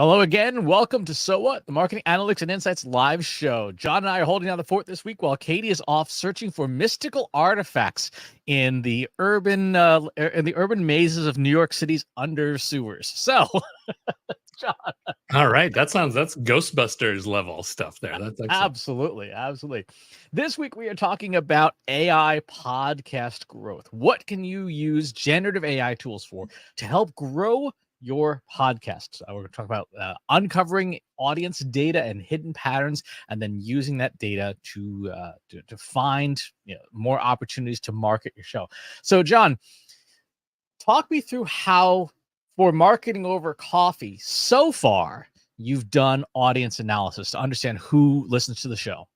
Hello again. Welcome to So What, the Marketing Analytics and Insights live show. John and I are holding down the fort this week while Katie is off searching for mystical artifacts in the urban mazes of New York City's under sewers. So, John. All right, that's Ghostbusters level stuff there. That's excellent. Absolutely. This week we are talking about AI podcast growth. What can you use generative AI tools for to help grow your podcasts? We're going to talk about uncovering audience data and hidden patterns, and then using that data to find more opportunities to market your show. So, John, talk me through how, for Marketing Over Coffee, so far you've done audience analysis to understand who listens to the show.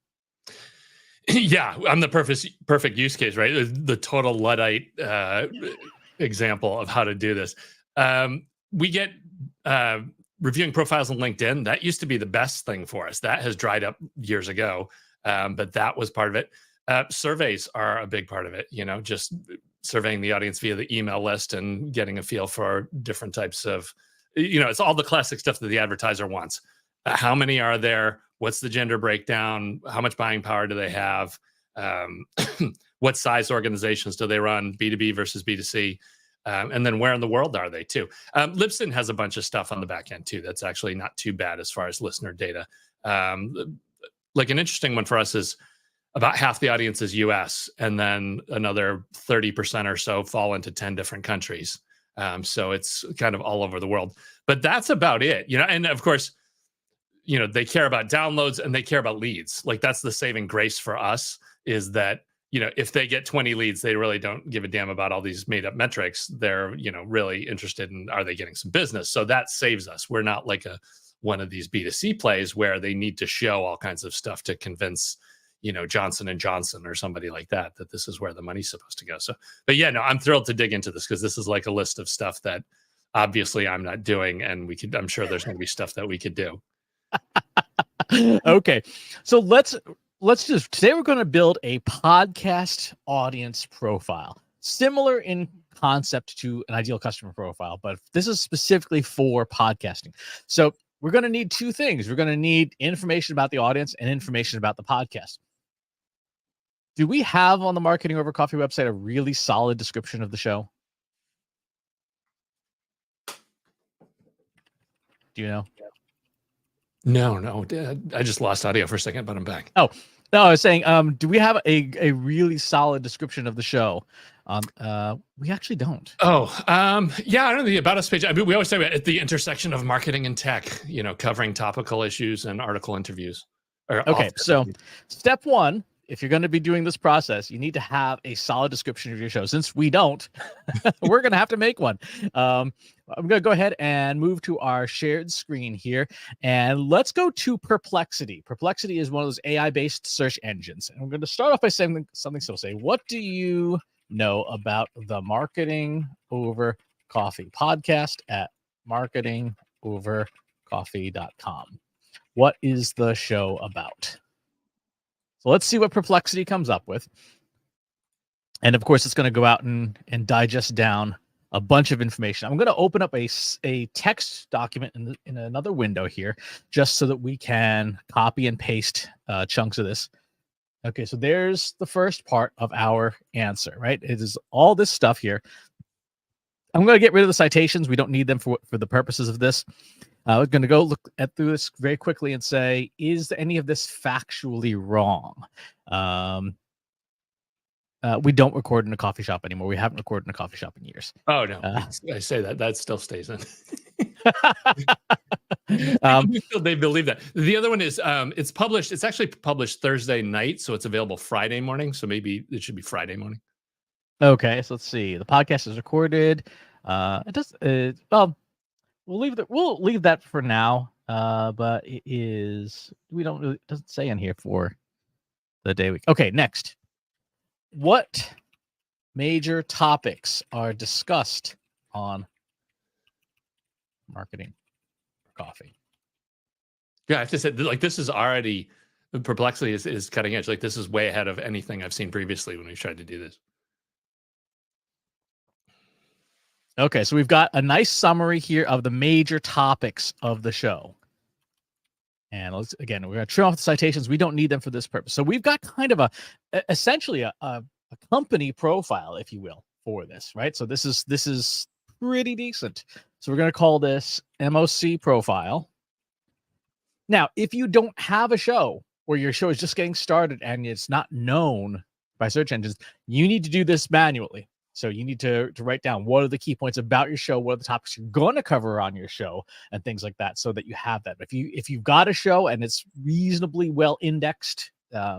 Yeah, I'm the perfect use case, right? The total Luddite example of how to do this. We get reviewing profiles on LinkedIn. That used to be the best thing for us. That has dried up years ago, but that was part of it. Surveys are a big part of it, just surveying the audience via the email list and getting a feel for different types of, it's all the classic stuff that the advertiser wants. How many are there? What's the gender breakdown? How much buying power do they have? What size organizations do they run? B2B versus B2C? And then where in the world are they too? Libsyn has a bunch of stuff on the back end too. That's actually not too bad as far as listener data. Like an interesting one for us is about half the audience is US, and then another 30% or so fall into 10 different countries. So it's kind of all over the world, but that's about it, and of course, they care about downloads and they care about leads. Like that's the saving grace for us, is that, if they get 20 leads, they really don't give a damn about all these made up metrics. They're, really interested in, are they getting some business? So that saves us. We're not like one of these B2C plays where they need to show all kinds of stuff to convince, Johnson and Johnson or somebody like that this is where the money's supposed to go. So, but yeah, no, I'm thrilled to dig into this because this is like a list of stuff that obviously I'm not doing, and I'm sure there's going to be stuff that we could do. Okay, so let's just, today we're going to build a podcast audience profile, similar in concept to an ideal customer profile, but this is specifically for podcasting. So we're going to need two things. We're going to need information about the audience and information about the podcast. Do we have on the Marketing Over Coffee website a really solid description of the show? Do you know? No. I just lost audio for a second, but I'm back. Oh, no, I was saying, do we have a really solid description of the show? We actually don't. Yeah, I don't know the About Us page. I mean, we always say at the intersection of marketing and tech, covering topical issues and article interviews. Okay, so step one, if you're going to be doing this process, you need to have a solid description of your show. Since we don't, we're going to have to make one. I'm going to go ahead and move to our shared screen here, and let's go to Perplexity. Perplexity is one of those AI-based search engines. And I'm going to start off by saying something. So say, what do you know about the Marketing Over Coffee podcast at marketingovercoffee.com? What is the show about? So let's see what Perplexity comes up with. And of course, it's going to go out and digest down a bunch of information. I'm going to open up a text document in another window here, just so that we can copy and paste chunks of this. Okay, so there's the first part of our answer, right? It is all this stuff here. I'm going to get rid of the citations. We don't need them for the purposes of this. We're going to go look through this very quickly and say, is any of this factually wrong? We don't record in a coffee shop anymore. We haven't recorded in a coffee shop in years. Oh, no. I say that still stays in. They believe that. The other one is it's actually published Thursday night, so it's available Friday morning. So maybe it should be Friday morning. Okay, so let's see. The podcast is recorded. It does. Well, we'll leave that for now. But it is. It doesn't say in here for the day week. Okay, next. What major topics are discussed on Marketing Coffee? Yeah, I have to say, like, this is already, Perplexity is cutting edge. Like, this is way ahead of anything I've seen previously when we've tried to do this. Okay, so we've got a nice summary here of the major topics of the show. And we're going to trim off the citations. We don't need them for this purpose. So we've got kind of essentially a company profile, if you will, for this, right? So this is pretty decent. So we're going to call this MOC profile. Now, if you don't have a show or your show is just getting started and it's not known by search engines, you need to do this manually. So you need to write down what are the key points about your show, what are the topics you're going to cover on your show, and things like that, so that you have that. If you've got a show and it's reasonably well indexed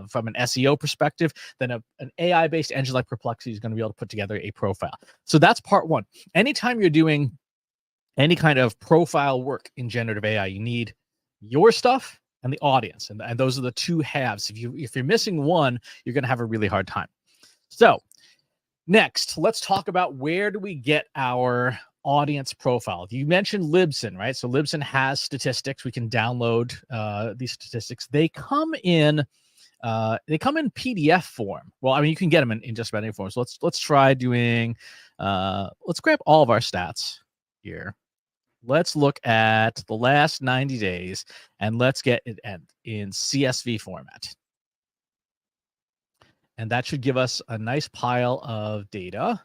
from an SEO perspective, then an AI-based engine like Perplexity is going to be able to put together a profile. So that's part one. Anytime you're doing any kind of profile work in generative AI, you need your stuff and the audience, and those are the two halves. If you're missing one, you're going to have a really hard time. So next, let's talk about where do we get our audience profile. You mentioned Libsyn, right? So Libsyn has statistics. We can download these statistics. They come in PDF form. Well, I mean, you can get them in just about any form. So let's try doing. Let's grab all of our stats here. Let's look at the last 90 days and let's get it in CSV format. And that should give us a nice pile of data.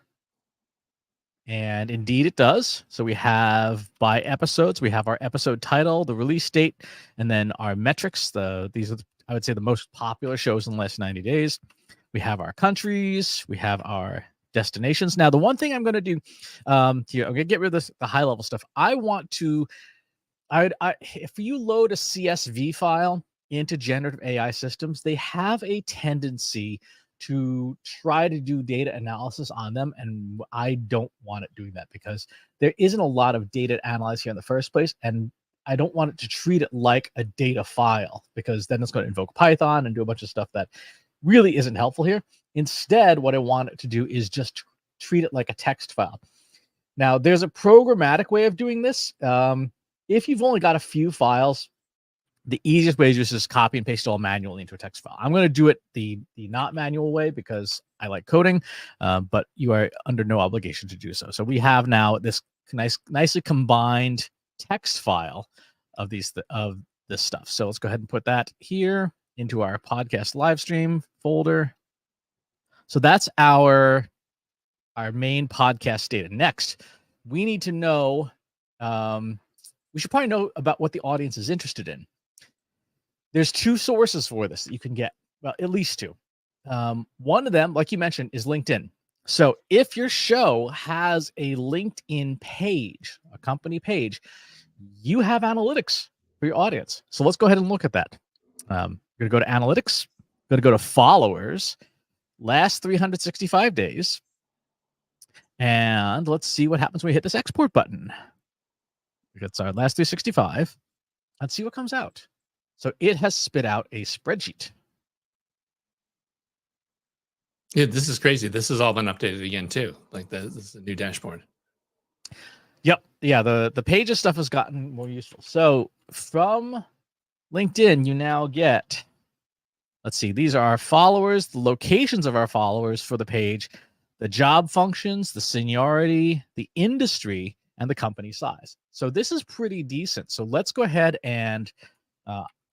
And indeed it does. So we have by episodes, we have our episode title, the release date, and then our metrics. These are, I would say, the most popular shows in the last 90 days. We have our countries, we have our destinations. Now, the one thing I'm going to do here, I'm going to get rid of the high level stuff. I want to, if you load a CSV file into generative AI systems, they have a tendency to try to do data analysis on them. And I don't want it doing that because there isn't a lot of data to analyze here in the first place. And I don't want it to treat it like a data file, because then it's going to invoke Python and do a bunch of stuff that really isn't helpful here. Instead, what I want it to do is just treat it like a text file. Now, there's a programmatic way of doing this. If you've only got a few files, the easiest way is just copy and paste it all manually into a text file. I'm going to do it the not manual way because I like coding, but you are under no obligation to do so. So we have now this nicely combined text file of this stuff. So let's go ahead and put that here into our podcast live stream folder. So that's our main podcast data. Next, we need to know, we should probably know about what the audience is interested in. There's two sources for this that you can get, well, at least two. One of them, like you mentioned, is LinkedIn. So if your show has a LinkedIn page, a company page, you have analytics for your audience. So let's go ahead and look at that. We're going to go to analytics, going to go to followers, last 365 days. And let's see what happens when we hit this export button. That's our last 365. Let's see what comes out. So it has spit out a spreadsheet. Yeah, this is crazy. This has all been updated again too. Like this is a new dashboard. Yep. Yeah, the pages stuff has gotten more useful. So from LinkedIn, you now get, let's see, these are our followers, the locations of our followers for the page, the job functions, the seniority, the industry, and the company size. So this is pretty decent. So let's go ahead and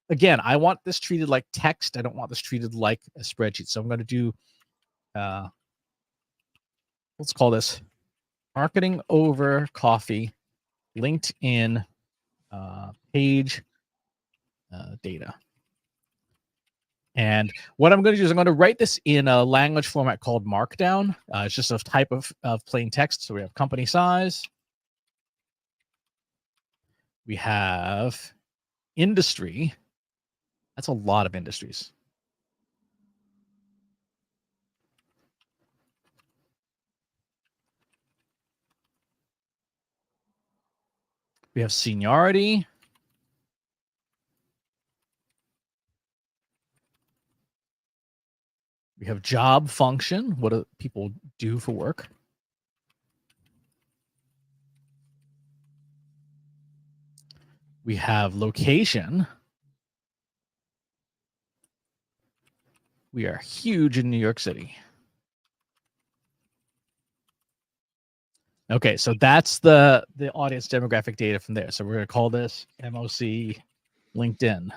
again, I want this treated like text. I don't want this treated like a spreadsheet. So I'm going to do, let's call this marketing over coffee, LinkedIn page data. And what I'm going to do is I'm going to write this in a language format called Markdown. It's just a type of plain text. So we have company size. We have industry. That's a lot of industries. We have seniority. We have job function. What do people do for work? We have location. We are huge in New York City. Okay, so that's the audience demographic data from there. So we're going to call this MOC LinkedIn.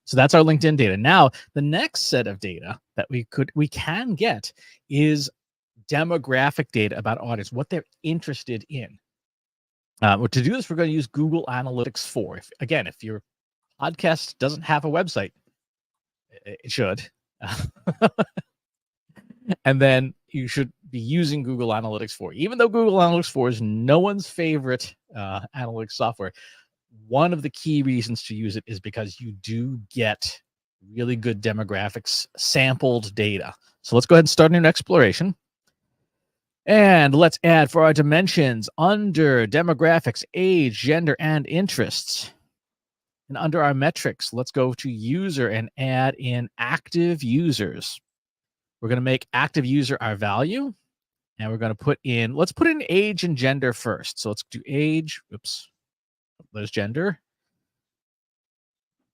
So that's our LinkedIn data. Now, the next set of data that we can get is demographic data about audience, what they're interested in. To do this, we're going to use Google Analytics 4. If your podcast doesn't have a website, it should. And then you should be using Google Analytics 4. Even though Google Analytics 4 is no one's favorite analytics software, one of the key reasons to use it is because you do get really good demographics sampled data. So let's go ahead and start a new exploration. And let's add for our dimensions under demographics, age, gender, and interests. And under our metrics, let's go to user and add in active users. We're going to make active user our value. And we're going to let's put in age and gender first. So let's do age. Oops. There's gender.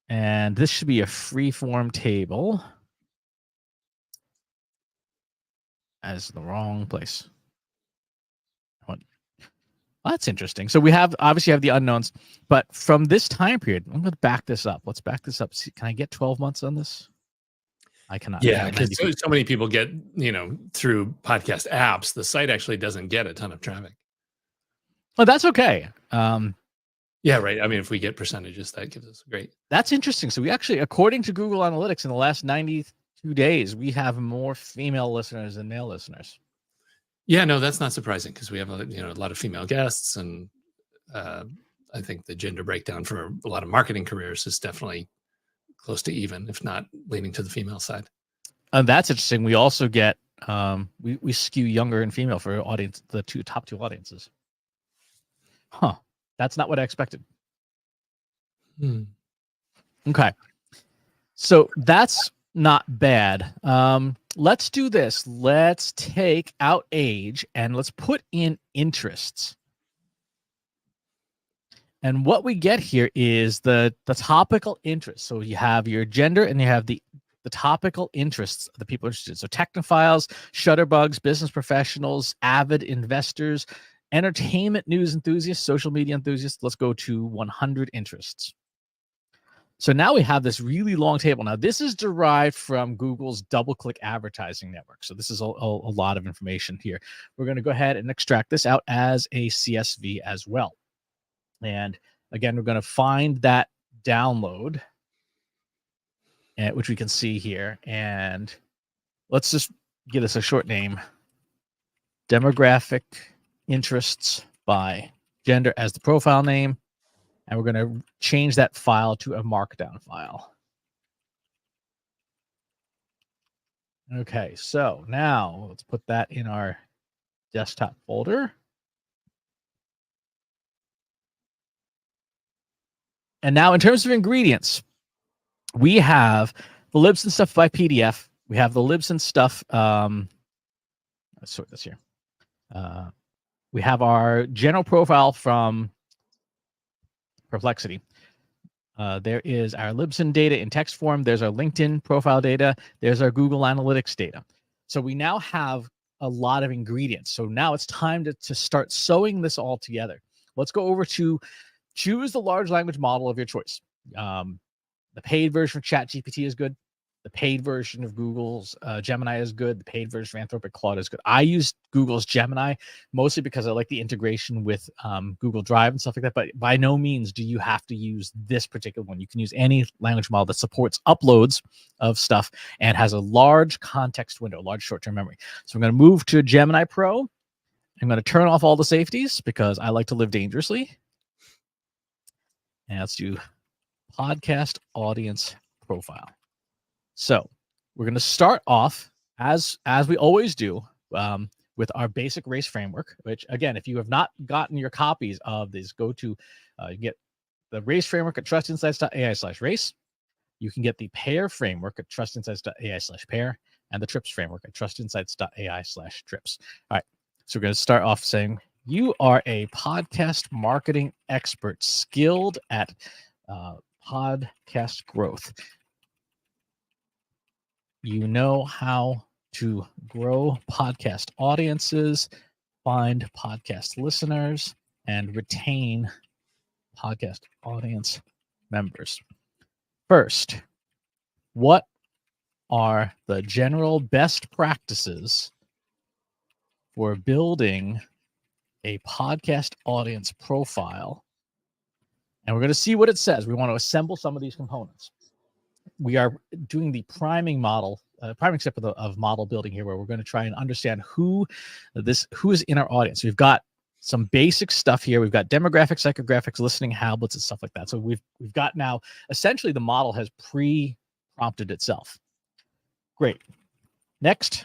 And this should be a free-form table. As the wrong place. Well, that's interesting. So we obviously have the unknowns, but from this time period, I'm going to back this up. Let's back this up. See, can I get 12 months on this? I cannot. Yeah, because so many people get, through podcast apps, the site actually doesn't get a ton of traffic. Well, that's okay. Yeah, right. I mean, if we get percentages, that gives us great. That's interesting. So we actually, according to Google Analytics, in the last 92 days, we have more female listeners than male listeners. Yeah, no, that's not surprising because we have a lot of female guests, and I think the gender breakdown for a lot of marketing careers is definitely close to even, if not leaning to the female side. And that's interesting. We also get we skew younger and female for audience, the top two audiences. Huh. That's not what I expected. Okay. So that's not bad. Let's do this. Let's take out age and let's put in interests. And what we get here is the topical interest. So you have your gender and you have the topical interests of the people interested. So technophiles, shutterbugs, business professionals, avid investors, entertainment news enthusiasts, social media enthusiasts. Let's go to 100 interests. So now we have this really long table. Now this is derived from Google's DoubleClick advertising network. So this is a lot of information here. We're going to go ahead and extract this out as a CSV as well. And again, we're going to find that download, which we can see here. And let's just give this a short name. Demographic interests by gender as the profile name. And we're going to change that file to a markdown file. Okay, so now let's put that in our desktop folder. And now in terms of ingredients, we have the Libsyn stuff by PDF. We have the Libsyn stuff. Let's sort this here. We have our general profile from Perplexity. There is our Libsyn data in text form. There's our LinkedIn profile data. There's our Google Analytics data. So we now have a lot of ingredients. So now it's time to start sewing this all together. Let's go over to choose the large language model of your choice. The paid version of ChatGPT is good. The paid version of Google's Gemini is good. The paid version of Anthropic Claude is good. I use Google's Gemini mostly because I like the integration with Google Drive and stuff like that. But by no means do you have to use this particular one. You can use any language model that supports uploads of stuff and has a large context window, large short-term memory. So I'm going to move to Gemini Pro. I'm going to turn off all the safeties because I like to live dangerously. And let's do podcast audience profile. So we're going to start off as we always do with our basic race framework, which again, if you have not gotten your copies of these, go to you get the race framework at trustinsights.ai/race. You can get the pair framework at trustinsights.ai/pair and the trips framework at trustinsights.ai/trips. All right. So we're going to start off saying you are a podcast marketing expert skilled at podcast growth. You know how to grow podcast audiences, find podcast listeners and retain podcast audience members. First, what are the general best practices for building a podcast audience profile? And we're going to see what it says. We want to assemble some of these components. We are doing the priming step of model building here, where we're going to try and understand who is in our audience. We've got some basic stuff here. We've got demographics, psychographics, listening habits, and stuff like that. So we've got now, essentially the model has pre-prompted itself. Great. Next,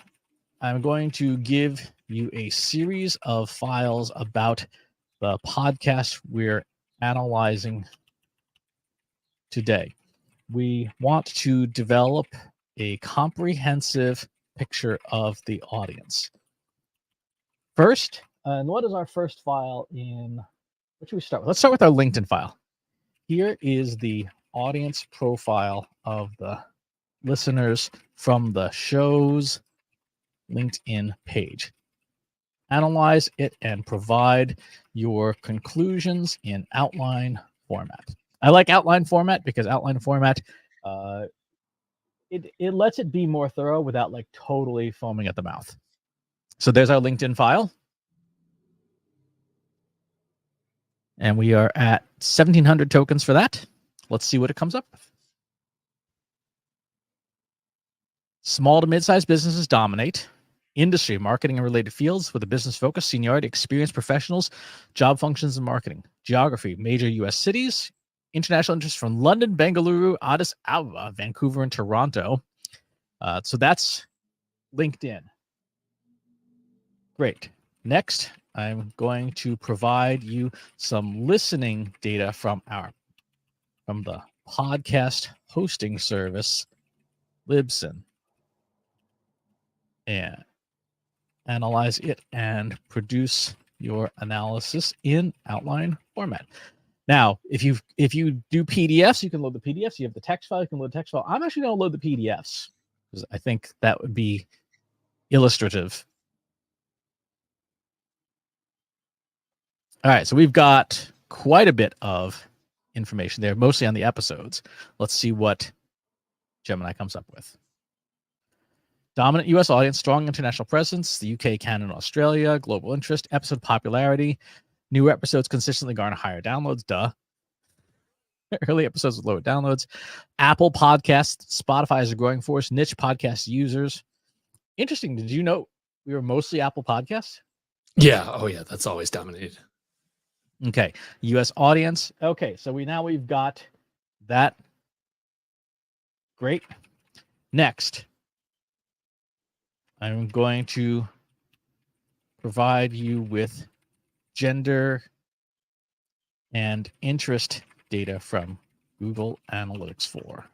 I'm going to give you a series of files about the podcast we're analyzing today. We want to develop a comprehensive picture of the audience. First, and what is our first file in? What should we start with? Let's start with our LinkedIn file. Here is the audience profile of the listeners from the show's LinkedIn page. Analyze it and provide your conclusions in outline format. I like outline format because outline format, it lets it be more thorough without like totally foaming at the mouth. So there's our LinkedIn file. And we are at 1,700 tokens for that. Let's see what it comes up with. Small to mid-sized businesses dominate. Industry, marketing and related fields with a business focus, seniority, experienced professionals, job functions and marketing. Geography, major U.S. cities. International interest from London, Bengaluru, Addis Ababa, Vancouver, and Toronto. So that's LinkedIn. Great. Next, I'm going to provide you some listening data from the podcast hosting service, Libsyn, and analyze it and produce your analysis in outline format. Now, if you do PDFs, you can load the PDFs. You have the text file, you can load the text file. I'm actually going to load the PDFs because I think that would be illustrative. All right, so we've got quite a bit of information there, mostly on the episodes. Let's see what Gemini comes up with. Dominant U.S. audience, strong international presence, the UK, Canada, Australia, global interest, episode popularity, new episodes consistently garner higher downloads, duh. Early episodes with lower downloads. Apple Podcasts, Spotify is a growing force, niche podcast users. Interesting, did you know we were mostly Apple Podcasts? Yeah, oh yeah, that's always dominated. Okay, U.S. audience. Okay, so we've got that. Great. Next, I'm going to provide you with gender and interest data from Google Analytics 4.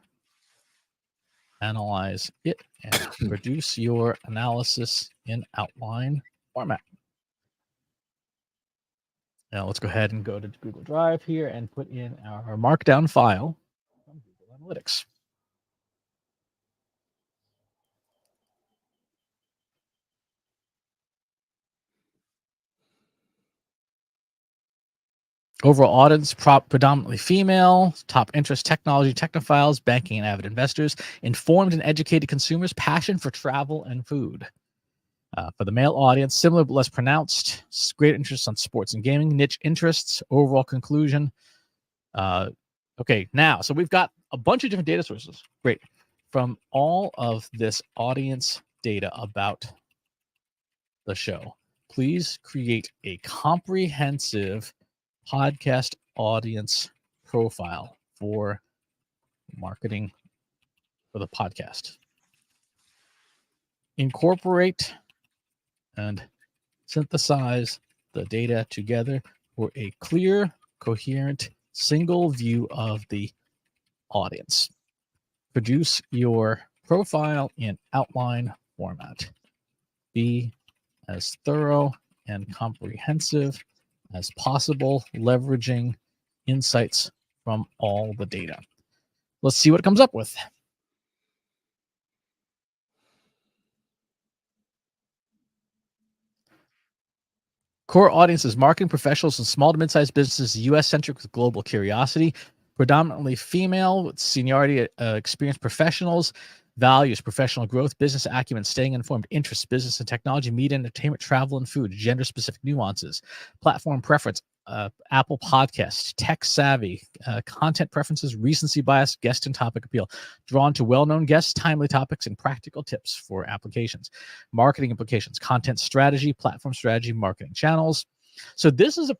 Analyze it and produce your analysis in outline format. Now let's go ahead and go to Google Drive here and put in our markdown file from Google Analytics. Overall audience, predominantly female, top interest, technology, technophiles, banking and avid investors, informed and educated consumers, passion for travel and food. For the male audience, similar but less pronounced, great interest on sports and gaming, niche interests, overall conclusion. Okay, now, so we've got a bunch of different data sources. Great. From all of this audience data about the show, please create a comprehensive podcast audience profile for marketing for the podcast. Incorporate and synthesize the data together for a clear, coherent, single view of the audience. Produce your profile in outline format. Be as thorough and comprehensive as possible, leveraging insights from all the data. Let's see what it comes up with. Core audience is marketing professionals and small to mid-sized businesses, U.S.-centric with global curiosity, predominantly female with seniority, experienced professionals, values, professional growth, business acumen, staying informed, interests, business and technology, media, entertainment, travel, and food, gender-specific nuances, platform preference, Apple Podcasts, tech savvy, content preferences, recency bias, guest and topic appeal, drawn to well-known guests, timely topics, and practical tips for applications, marketing implications, content strategy, platform strategy, marketing channels. So this is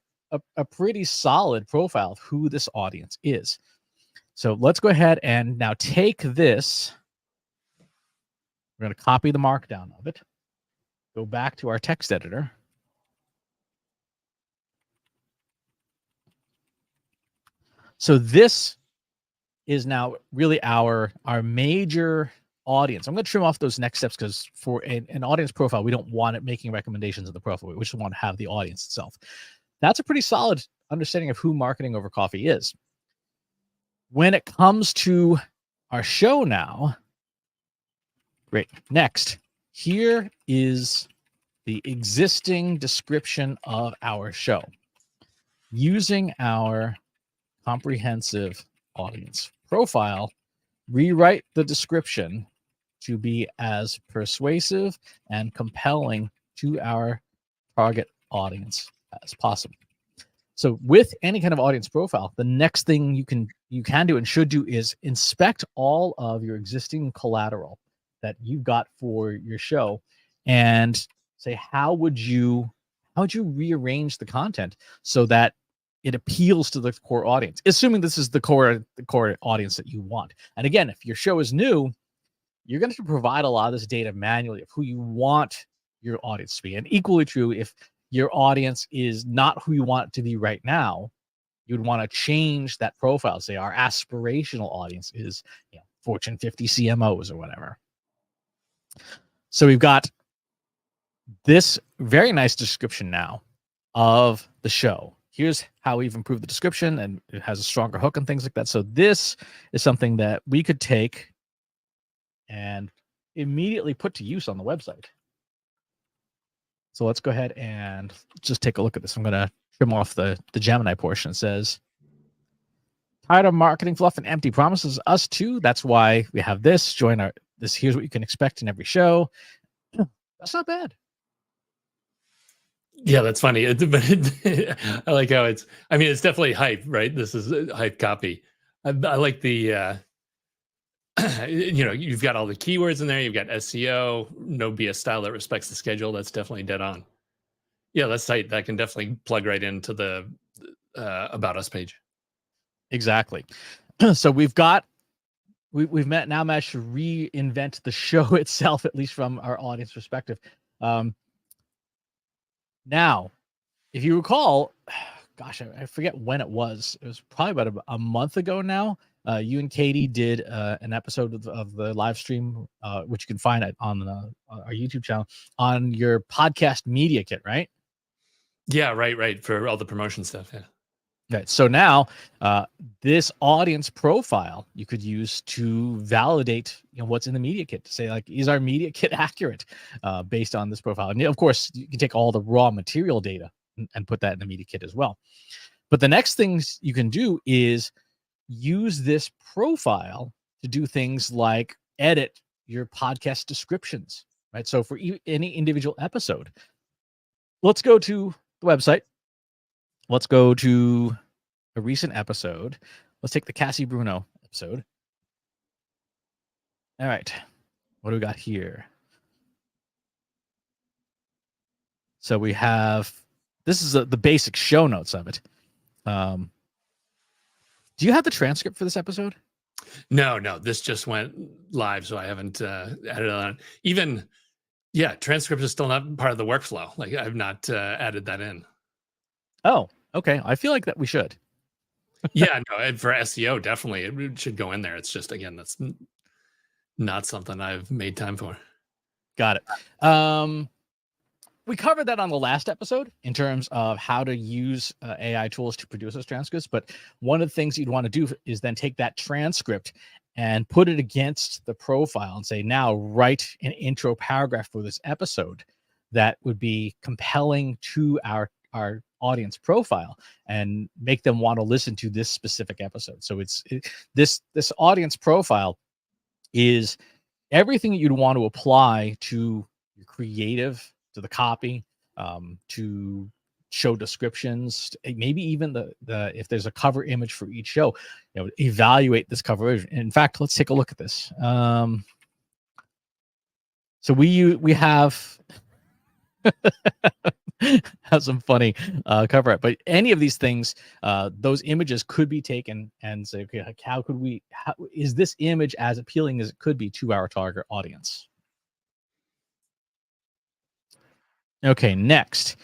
a pretty solid profile of who this audience is. So let's go ahead and now take this. We're going to copy the markdown of it, go back to our text editor. So this is now really our major audience. I'm going to trim off those next steps because for an audience profile, we don't want it making recommendations of the profile. We just want to have the audience itself. That's a pretty solid understanding of who Marketing Over Coffee is. When it comes to our show now, great. Next, here is the existing description of our show using our comprehensive audience profile. Rewrite the description to be as persuasive and compelling to our target audience as possible. So with any kind of audience profile, the next thing you can do and should do is inspect all of your existing collateral that you've got for your show and say, how would you rearrange the content so that it appeals to the core audience, assuming this is the core audience that you want. And again, if your show is new, you're going to provide a lot of this data manually of who you want your audience to be. And equally true, if your audience is not who you want it to be right now, you'd want to change that profile. Say our aspirational audience is, Fortune 50 CMOs or whatever. So we've got this very nice description now of the show. Here's how we've improved the description, and it has a stronger hook and things like that. So this is something that we could take and immediately put to use on the website. So let's go ahead and just take a look at this. I'm going to trim off the Gemini portion. It says, tired of marketing fluff and empty promises? Us too. That's why we have this. Join this. Here's what you can expect in every show. That's not bad. Yeah, that's funny. I like how it's definitely hype, right? This is a hype copy. I like the, you've got all the keywords in there. You've got SEO, no BS style that respects the schedule. That's definitely dead on. Yeah, that's tight. That can definitely plug right into the About Us page. Exactly. So we've managed to reinvent the show itself, at least from our audience perspective. Now, if you recall, gosh, I forget when it was. It was probably about a month ago now. You and Katie did an episode of the live stream, which you can find on our YouTube channel, on your podcast media kit, right? Yeah, right. For all the promotion stuff, yeah. Right. So now, this audience profile you could use to validate, what's in the media kit, to say, like, is our media kit accurate based on this profile? And of course, you can take all the raw material data and put that in the media kit as well. But the next things you can do is use this profile to do things like edit your podcast descriptions, right? So for any individual episode, let's go to the website. Let's go to a recent episode. Let's take the Cassie Bruno episode. All right. What do we got here? So we have, this is the basic show notes of it. Do you have the transcript for this episode? No. This just went live, so I haven't added on. Even, transcript is still not part of the workflow. Like, I've not added that in. Oh, okay. I feel like that we should. Yeah, no, and for SEO, definitely it should go in there. It's just, again, that's not something I've made time for. Got it. We covered that on the last episode in terms of how to use AI tools to produce those transcripts. But one of the things you'd want to do is then take that transcript and put it against the profile and say, now write an intro paragraph for this episode that would be compelling to our our audience profile and make them want to listen to this specific episode. So this audience profile is everything that you'd want to apply to your creative, to the copy, to show descriptions, maybe even the if there's a cover image for each show, evaluate this cover image. In fact, let's take a look at this. So we have have some funny cover art, but any of these things, those images could be taken and say, okay, like how is this image as appealing as it could be to our target audience? Okay, next,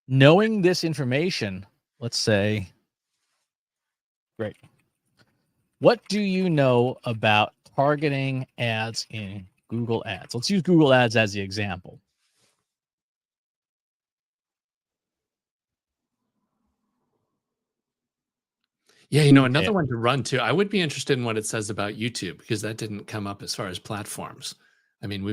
knowing this information, let's say, great. What do you know about targeting ads in Google Ads? Let's use Google Ads as the example. Yeah, another one to run too. I would be interested in what it says about YouTube, because that didn't come up as far as platforms. I mean,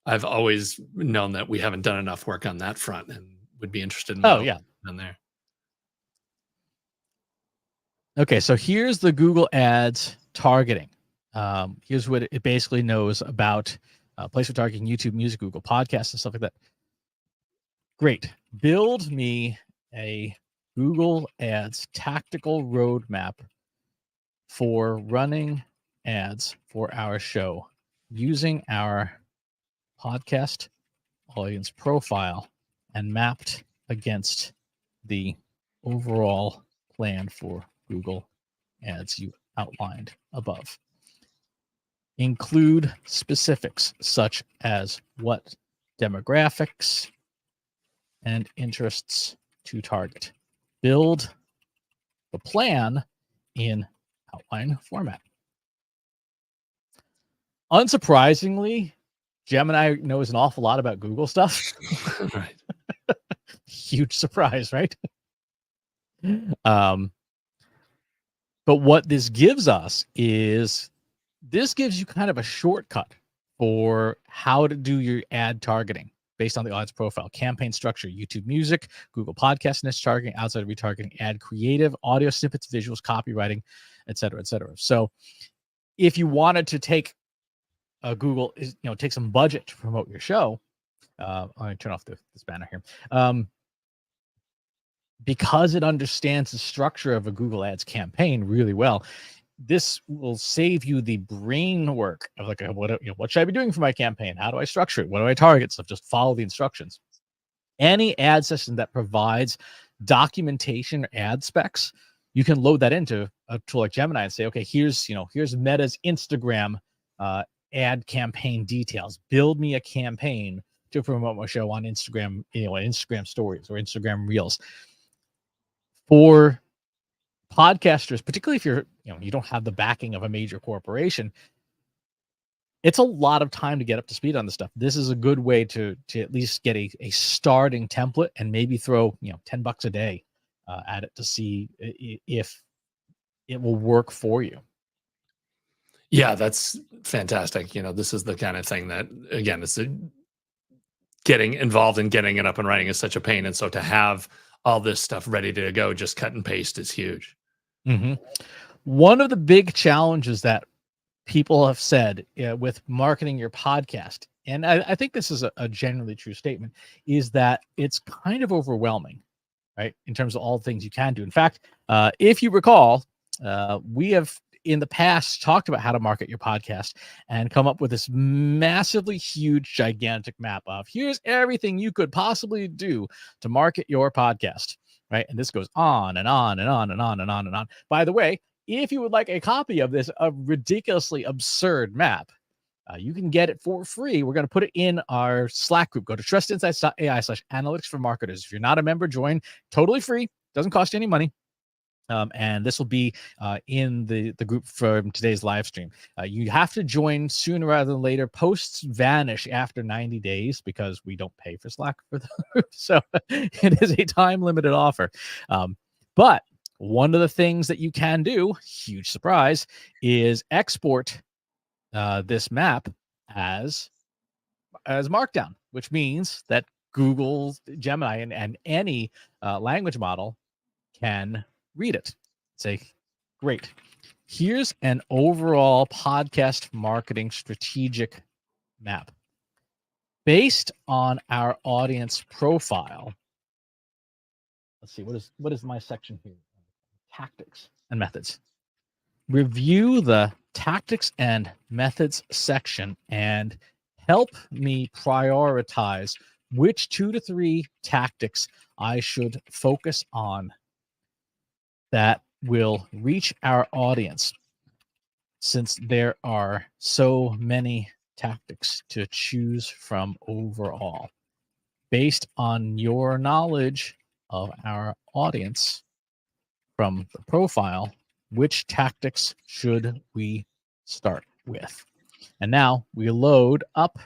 I've always known that we haven't done enough work on that front, and would be interested in on there. Okay, so here's the Google Ads targeting. Here's what it basically knows about place for targeting YouTube Music, Google Podcasts, and stuff like that. Great. Build me a Google Ads tactical roadmap for running ads for our show using our podcast audience profile and mapped against the overall plan for Google Ads you outlined above. Include specifics such as what demographics and interests to target. Build the plan in outline format. Unsurprisingly, Gemini knows an awful lot about Google stuff. Right. Huge surprise, right? But what this gives us is this gives you kind of a shortcut for how to do your ad targeting based on the audience profile, campaign structure, YouTube Music, Google Podcast niche targeting, outside of retargeting, ad creative, audio snippets, visuals, copywriting, et cetera, et cetera. So if you wanted to take Google, take some budget to promote your show, I'm going to turn off this banner here. Because it understands the structure of a Google Ads campaign really well, this will save you the brain work of like, what should I be doing for my campaign? How do I structure it? What do I target? So just follow the instructions. Any ad system that provides documentation or ad specs, you can load that into a tool like Gemini and say, okay, here's Meta's Instagram ad campaign details. Build me a campaign to promote my show on Instagram, Instagram stories or Instagram reels. For podcasters, particularly if you don't have the backing of a major corporation, it's a lot of time to get up to speed on this stuff. This is a good way to at least get a starting template and maybe throw $10 a day at it to see if it will work for you. Yeah, that's fantastic. This is the kind of thing that, again, it's getting involved in getting it up and running is such a pain. And so to have all this stuff ready to go, just cut and paste, is huge. Mm-hmm. One of the big challenges that people have said with marketing your podcast, and I think this is a generally true statement, is that it's kind of overwhelming, right? In terms of all the things you can do. In fact, if you recall, we have in the past talked about how to market your podcast and come up with this massively huge, gigantic map of here's everything you could possibly do to market your podcast, right? And this goes on and on and on and on and on and on. By the way, if you would like a copy of this, a ridiculously absurd map, you can get it for free. We're going to put it in our Slack group. Go to trustinsights.ai/analytics for marketers. If you're not a member, join. Totally free. Doesn't cost you any money. And this will be in the group from today's live stream. You have to join sooner rather than later. Posts vanish after 90 days because we don't pay for Slack for the group. So it is a time-limited offer. But one of the things that you can do, huge surprise, is export this map as Markdown, which means that Google Gemini and any language model can read it. Say, great. Here's an overall podcast marketing strategic map based on our audience profile. Let's see, what is my section here? Tactics and methods. Review the tactics and methods section and help me prioritize which 2 to 3 tactics I should focus on that will reach our audience, since there are so many tactics to choose from overall. Based on your knowledge of our audience from the profile, which tactics should we start with? And now we load up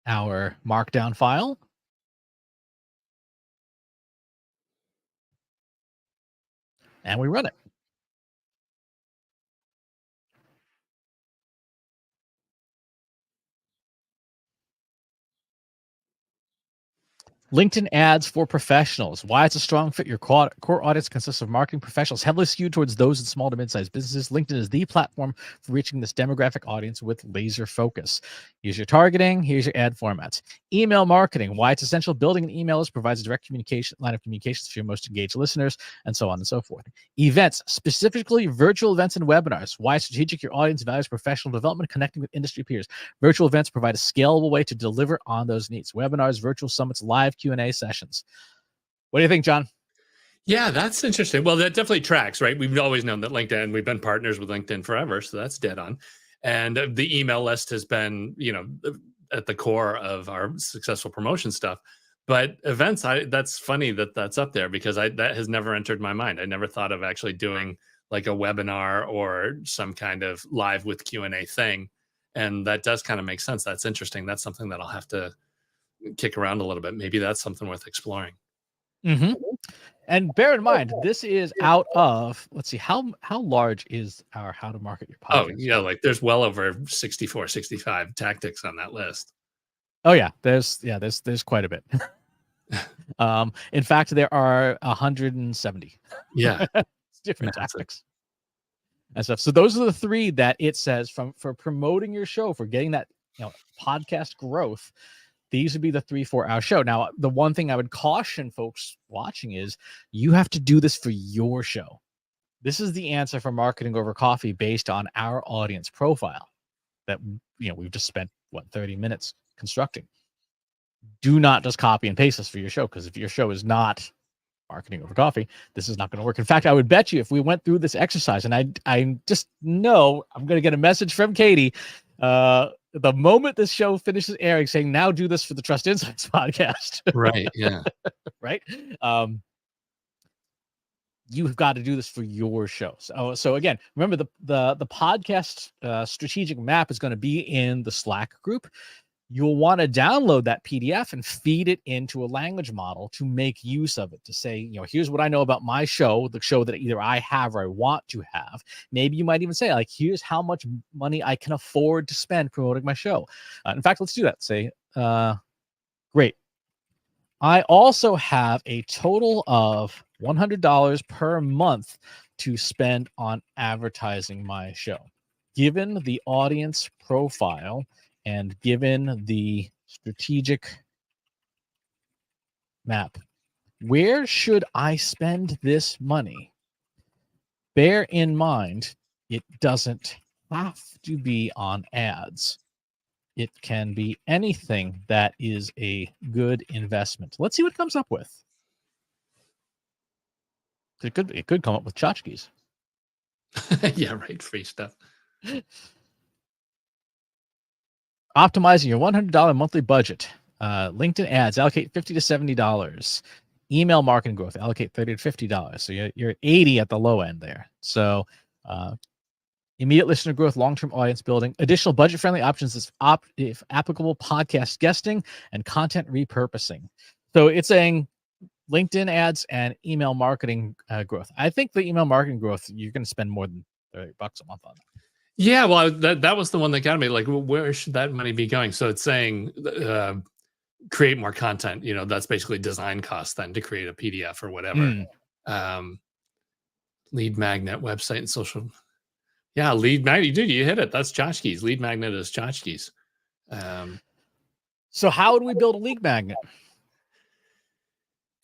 our markdown file. And we run it. LinkedIn ads for professionals. Why it's a strong fit. Your core audience consists of marketing professionals, heavily skewed towards those in small to mid-sized businesses. LinkedIn is the platform for reaching this demographic audience with laser focus. Here's your targeting. Here's your ad formats. Email marketing. Why it's essential. Building an email list provides a direct line of communications for your most engaged listeners, and so on and so forth. Events, specifically virtual events and webinars. Why it's strategic. Your audience values professional development, connecting with industry peers. Virtual events provide a scalable way to deliver on those needs. Webinars, virtual summits, live Q&A sessions. What do you think, John? Yeah, that's interesting. Well, that definitely tracks, right? We've always known that LinkedIn, we've been partners with LinkedIn forever, so that's dead on. And the email list has been, at the core of our successful promotion stuff. But events, that's funny that that's up there, because that has never entered my mind. I never thought of actually doing like a webinar or some kind of live with Q&A thing. And that does kind of make sense. That's interesting. That's something that I'll have to kick around a little bit. Maybe that's something worth exploring. Mm-hmm. And bear in mind, this is out of, let's see, how large is our How to Market Your Podcast? Oh, yeah, like there's well over 64, 65 tactics on that list. Oh yeah, there's quite a bit. In fact, there are 170. Yeah. Different tactics and stuff. So those are the 3 that it says for promoting your show, for getting that podcast growth. These would be the 3 for our show. Now, the one thing I would caution folks watching is you have to do this for your show. This is the answer for Marketing Over Coffee based on our audience profile that we've just spent 30 minutes constructing. Do not just copy and paste this for your show, because if your show is not Marketing Over Coffee, this is not going to work. In fact, I would bet you if we went through this exercise, and I just know I'm going to get a message from Katie the moment this show finishes airing saying, now do this for the Trust Insights podcast. Right. Yeah. Right. You've got to do this for your show. So again, remember the podcast strategic map is going to be in the Slack group. You'll want to download that PDF and feed it into a language model to make use of it, to say, here's what I know about my show, the show that either I have or I want to have. Maybe you might even say, like, here's how much money I can afford to spend promoting my show. In fact, let's do that. Say, great. I also have a total of $100 per month to spend on advertising my show. Given the audience profile and given the strategic map, where should I spend this money? Bear in mind, it doesn't have to be on ads. It can be anything that is a good investment. Let's see what it comes up with. It could come up with tchotchkes. Yeah, right. Free stuff. Optimizing your $100 monthly budget. LinkedIn ads, allocate $50 to $70. Email marketing growth, allocate $30 to $50. So you're at 80 at the low end there. So immediate listener growth, long-term audience building, additional budget-friendly options if applicable, podcast guesting, and content repurposing. So it's saying LinkedIn ads and email marketing growth. I think the email marketing growth, you're going to spend more than $30 a month on that. Yeah, well, that was the one that got me. Like, where should that money be going? So it's saying create more content, that's basically design cost then to create a PDF or whatever. Lead magnet website and social. Yeah, lead magnet. Dude, you hit it. That's tchotchkes. Lead magnet is tchotchkes. So how would we build a lead magnet?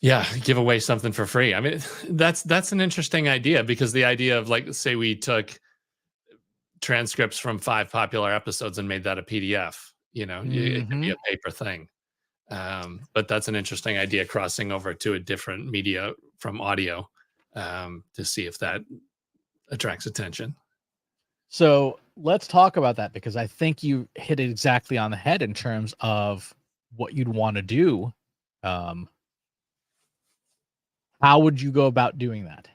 Yeah, give away something for free. I mean, that's an interesting idea, because the idea of, like, say we took transcripts from 5 popular episodes and made that a PDF, it could be a paper thing. But that's an interesting idea, crossing over to a different media from audio, to see if that attracts attention. So let's talk about that, because I think you hit it exactly on the head in terms of what you'd want to do. How would you go about doing that?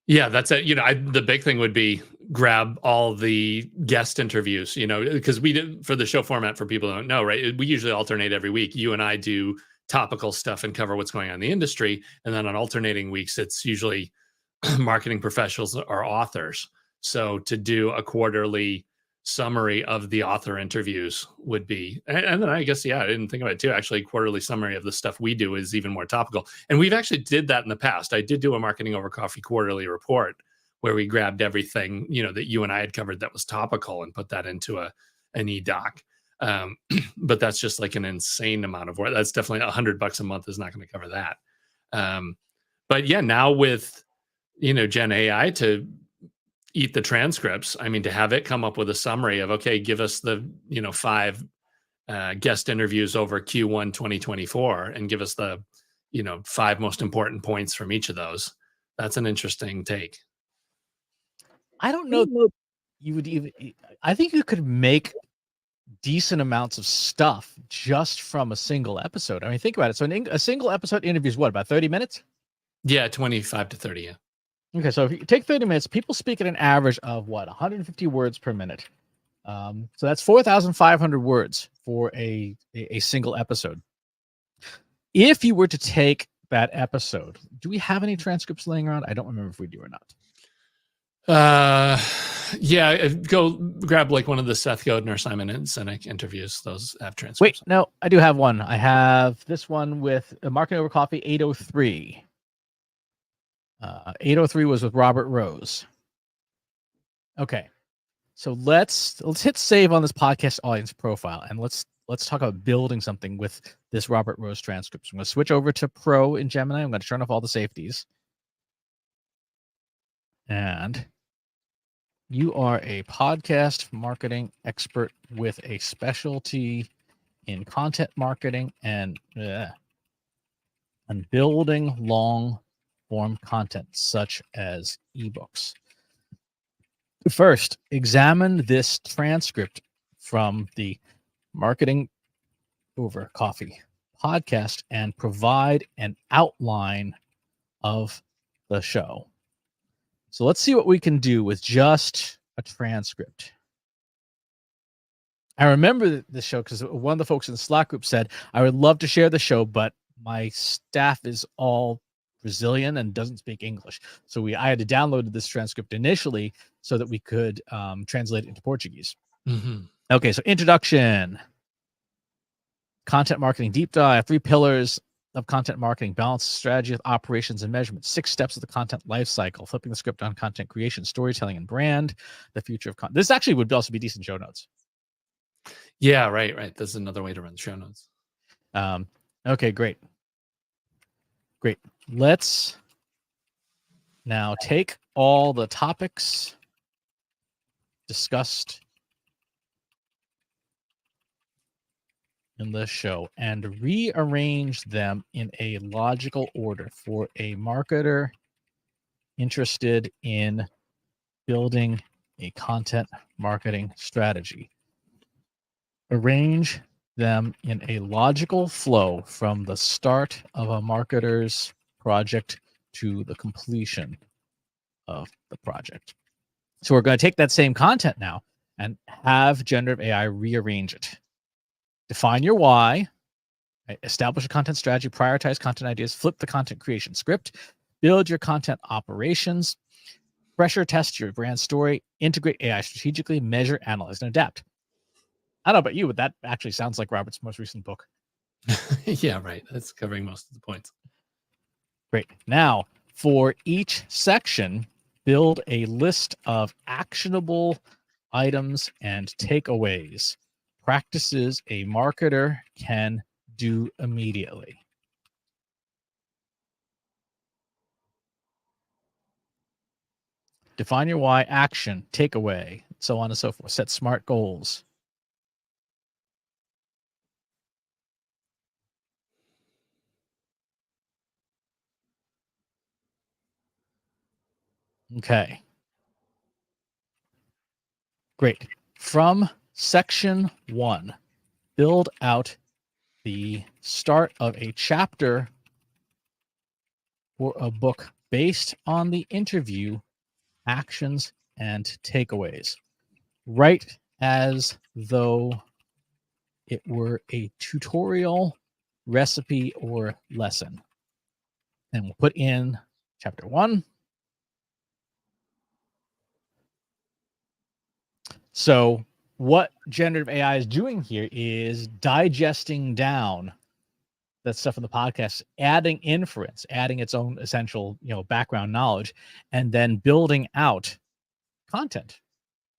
Yeah, that's it. The big thing would be grab all the guest interviews, because we did, for the show format, for people who don't know, right? We usually alternate every week. You and I do topical stuff and cover what's going on in the industry. And then on alternating weeks, it's usually marketing professionals or authors. So to do a quarterly summary of the author interviews would be, and then I guess, I didn't think about it too. Actually, quarterly summary of the stuff we do is even more topical. And we've actually did that in the past. I did do a Marketing Over Coffee quarterly report where we grabbed everything, that you and I had covered that was topical and put that into an e-doc. But that's just like an insane amount of work. That's definitely $100 a month is not going to cover that. But yeah, now with, Gen AI to eat the transcripts, I mean, to have it come up with a summary of, okay, give us the 5 guest interviews over Q1 2024 and give us the 5 most important points from each of those. That's an interesting take. I don't know you would even, I think you could make decent amounts of stuff just from a single episode. I mean, think about it. So a single episode interview is what, about 30 minutes? Yeah, 25 to 30. Yeah. Okay, so if you take 30 minutes, people speak at an average of 150 words per minute. So that's 4,500 words for a single episode. If you were to take that episode, do we have any transcripts laying around? I don't remember if we do or not. Yeah, go grab like one of the Seth Godin or Simon and Sinek interviews. Those have transcripts. Wait, no, I do have one. I have this one with Marketing Over Coffee 803. 803 was with Robert Rose. Okay, so let's hit save on this podcast audience profile, and let's talk about building something with this Robert Rose transcript. So I'm going to switch over to Pro in Gemini. I'm going to turn off all the safeties. And you are a podcast marketing expert with a specialty in content marketing and building long form content such as ebooks. First, examine this transcript from the Marketing Over Coffee podcast and provide an outline of the show. So let's see what we can do with just a transcript. I remember this show because one of the folks in the Slack group said, I would love to share the show, but my staff is all Brazilian and doesn't speak English. So I had to download this transcript initially so that we could translate it into Portuguese. Mm-hmm. Okay, so introduction. Content marketing deep dive, 3 pillars of content marketing: balance, strategy, operations, and measurement. 6 steps of the content life cycle. Flipping the script on content creation, storytelling, and brand. The future of content. This actually would also be decent show notes. Yeah, right. This is another way to run show notes. Okay, great. Let's now take all the topics discussed in this show and rearrange them in a logical order for a marketer interested in building a content marketing strategy. Arrange them in a logical flow from the start of a marketer's project to the completion of the project. So we're going to take that same content now and have generative AI rearrange it. Define your why, establish a content strategy, prioritize content ideas, flip the content creation script, build your content operations, pressure test your brand story, integrate AI strategically, measure, analyze, and adapt. I don't know about you, but that actually sounds like Robert's most recent book. Yeah, right. That's covering most of the points. Great. Now, for each section, build a list of actionable items and takeaways. Practices a marketer can do immediately. Define your why, action, takeaway, so on and so forth. Set smart goals. Okay. Great. From section 1, build out the start of a chapter for a book based on the interview, actions, and takeaways. Write as though it were a tutorial, recipe, or lesson. And we'll put in chapter 1. So what generative AI is doing here is digesting down that stuff in the podcast, adding inference, adding its own essential, background knowledge, and then building out content.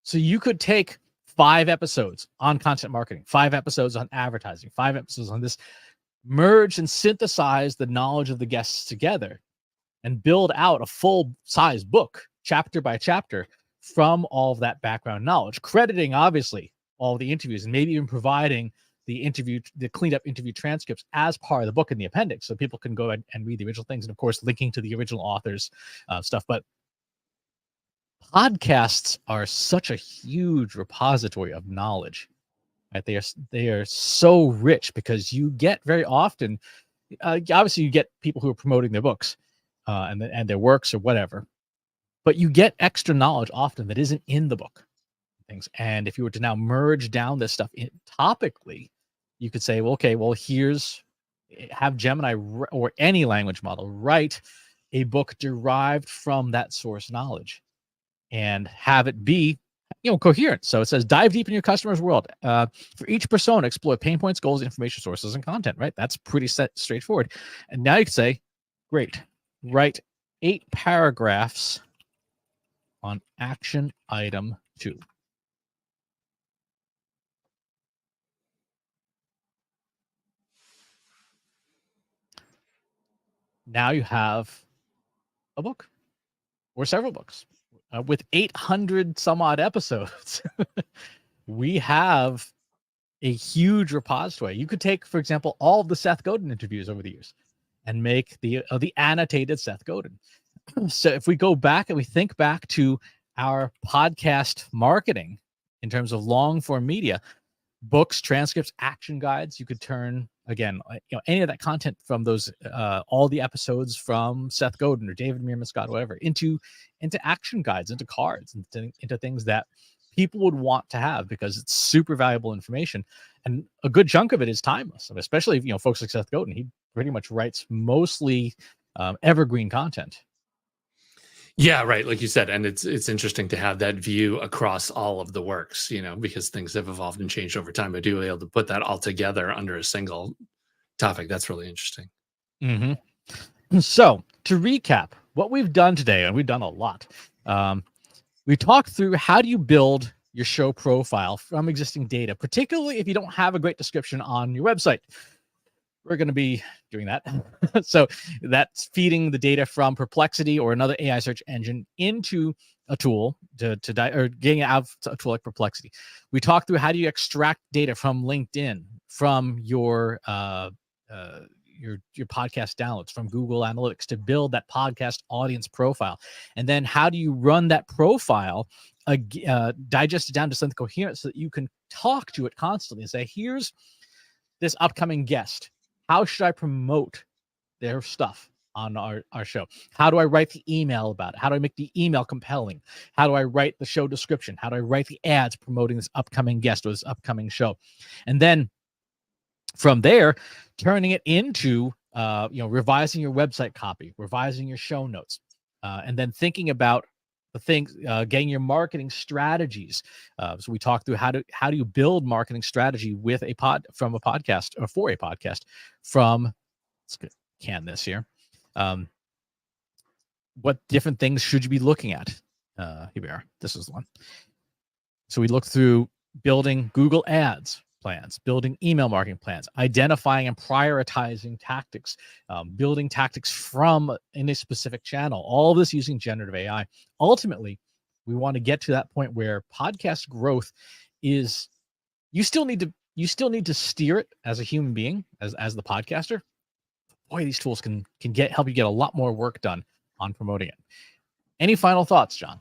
So you could take 5 episodes on content marketing, 5 episodes on advertising, 5 episodes on this, merge and synthesize the knowledge of the guests together and build out a full size book, chapter by chapter, from all of that background knowledge, crediting obviously all the interviews and maybe even providing the cleaned up interview transcripts as part of the book in the appendix, so people can go and read the original things, and of course linking to the original authors stuff. But podcasts are such a huge repository of knowledge, right? They are so rich because you get very often, obviously you get people who are promoting their books and their works or whatever, but you get extra knowledge often that isn't in the book things. And if you were to now merge down this stuff topically, you could say, well, okay, well, have Gemini or any language model write a book derived from that source knowledge and have it be coherent. So it says dive deep in your customer's world. For each persona, explore pain points, goals, information sources, and content, right? That's pretty straightforward. And now you can say, great, write 8 paragraphs on action item 2. Now you have a book or several books with 800 some odd episodes. We have a huge repository. You could take, for example, all of the Seth Godin interviews over the years and make the annotated Seth Godin. So if we go back and we think back to our podcast marketing in terms of long form media, books, transcripts, action guides, you could turn again, any of that content from those, all the episodes from Seth Godin or David Meerman Scott, whatever, into action guides, into cards, into things that people would want to have because it's super valuable information. And a good chunk of it is timeless, especially folks like Seth Godin. He pretty much writes mostly evergreen content. Yeah, right. Like you said, and it's interesting to have that view across all of the works, because things have evolved and changed over time. But to be able to put that all together under a single topic, that's really interesting. Mm-hmm. So to recap what we've done today, and we've done a lot. We talked through how do you build your show profile from existing data, particularly if you don't have a great description on your website. We're going to be doing that. So that's feeding the data from Perplexity or another AI search engine into a tool or getting it out of a tool like Perplexity. We talked through how do you extract data from LinkedIn, from your podcast downloads, from Google Analytics to build that podcast audience profile. And then how do you run that profile, digest it down to something coherent so that you can talk to it constantly and say, here's this upcoming guest. How should I promote their stuff on our show? How do I write the email about it? How do I make the email compelling? How do I write the show description? How do I write the ads promoting this upcoming guest or this upcoming show? And then from there, turning it into, revising your website copy, revising your show notes, and then thinking about the things, getting your marketing strategies. So we talked through how do you build marketing strategy with a podcast or for a podcast from, let's can this here. What different things should you be looking at? Here we are. This is the one. So we looked through building Google Ads plans, building email marketing plans, identifying and prioritizing tactics, building tactics from in a specific channel, all of this using generative AI. Ultimately, we want to get to that point where podcast growth is, you still need to steer it as a human being, as the podcaster. Boy, these tools can help you get a lot more work done on promoting it. Any final thoughts, John?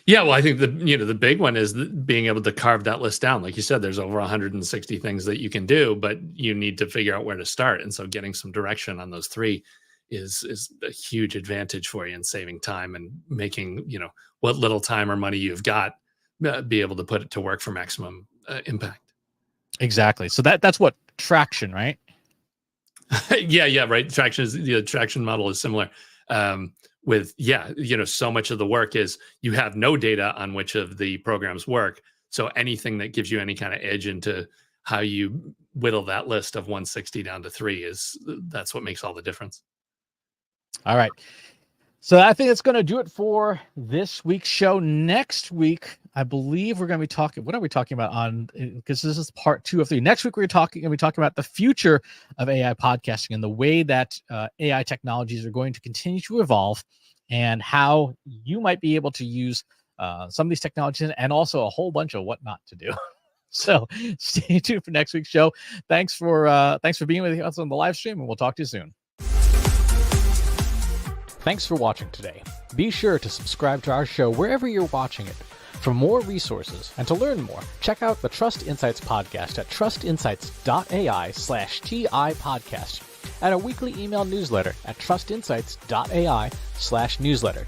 Yeah, well, I think the big one is being able to carve that list down. Like you said, there's over 160 things that you can do, but you need to figure out where to start. And so getting some direction on those 3 is a huge advantage for you in saving time and making, what little time or money you've got, be able to put it to work for maximum impact. Exactly. So that's what traction, right? yeah, right. Traction is the traction model is similar. With so much of the work is you have no data on which of the programs work. So anything that gives you any kind of edge into how you whittle that list of 160 down to 3 that's what makes all the difference. All right. So I think that's going to do it for this week's show. Next week, I believe we're going to be talking. What are we talking about on? Because this is part 2 of 3. Next week, we're going to be talking about the future of AI podcasting and the way that AI technologies are going to continue to evolve, and how you might be able to use some of these technologies, and also a whole bunch of what not to do. So stay tuned for next week's show. Thanks for being with us on the live stream, and we'll talk to you soon. Thanks for watching today. Be sure to subscribe to our show wherever you're watching it. For more resources and to learn more, check out the Trust Insights podcast at trustinsights.ai/TI podcast, and a weekly email newsletter at trustinsights.ai/newsletter.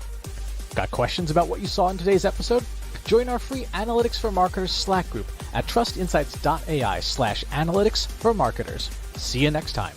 Got questions about what you saw in today's episode? Join our free Analytics for Marketers Slack group at trustinsights.ai/analytics for marketers. See you next time.